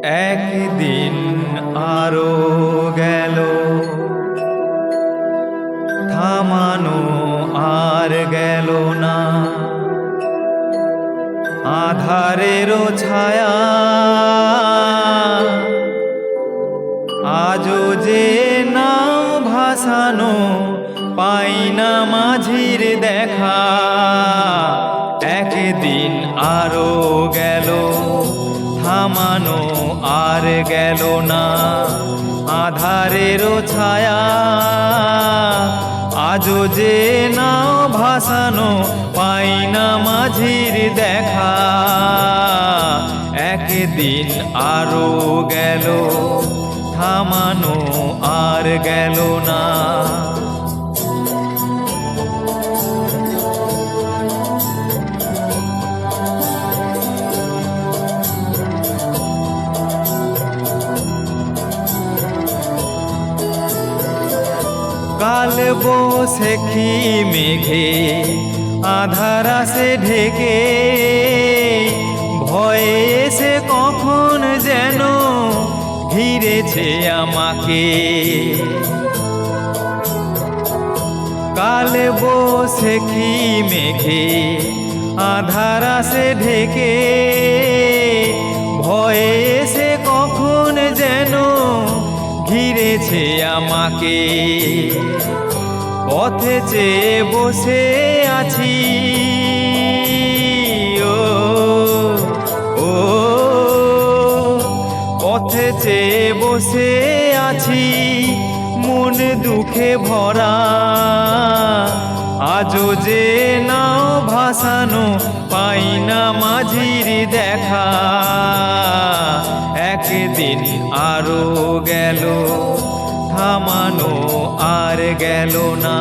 একদিন আরো গেল, থামানো আর গেল না। আধারেরও ছায়া আজও যে নাও ভাসানো, পাই না মাঝির দেখা। একদিন আরো গেল, থামানো আর গেল না। আধারেরও ছায়া আজও যে নাও ভাসানো, পাই না মাঝির দেখা। একদিন আরো গেল, থামানো আর গেল না। কাল বৈশাখী মেঘে আধার আসে ঢেকে, ভয়ে এসে কখন যেন ঘিরেছে আমাকে। কাল বৈশাখী মেঘে আধার আসে ঢেকে, ভয়ে এসে কখন যেন ঘিরেছে আমাকে। পথে চেয়ে বসে আছি, ও ও পথে চেয়ে বসে আছি, মন দুঃখে ভরা। আজও যে নাও ভাসানো, পাই না মাঝির দেখা। একদিন আরো গেল, থামানো আর গেল না।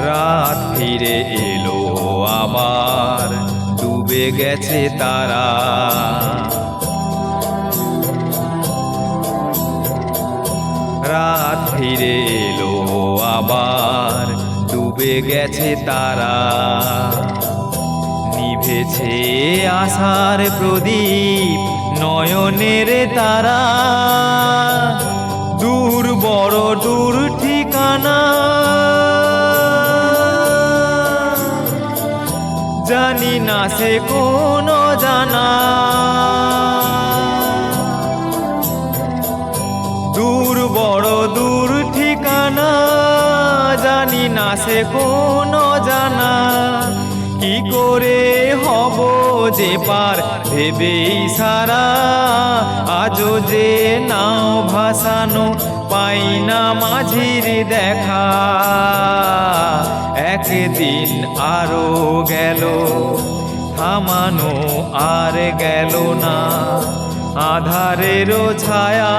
রাত ফিরে এলো আবার, ডুবে গেছে তারা। রাত ফিরে এলো আবার, ডুবে গেছে তারা। নিভেছে আশার প্রদীপ, নয়নের তারা। দূর বড় দূর ঠিকানা, জানি না সে কোন জানা। দূর বড় দূর ঠিকানা, জানি না সে কোন জানা। কি করে হব যে পার, ভেবেই সারা। আজও যে নাও ভাসানো, পাই না মাঝির দেখা। একদিন আরো গেল, থামানো আর গেল না। আধারেরও ছায়া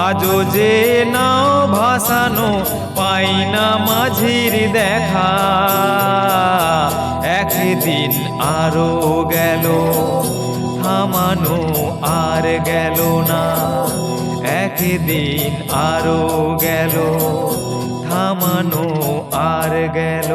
আজও যে নাও ভাসানো, পাই না মাঝির দেখা। একদিন আরো গেল, থামানো আর গেল না। একদিন আরো গেল, থামানো আর গেল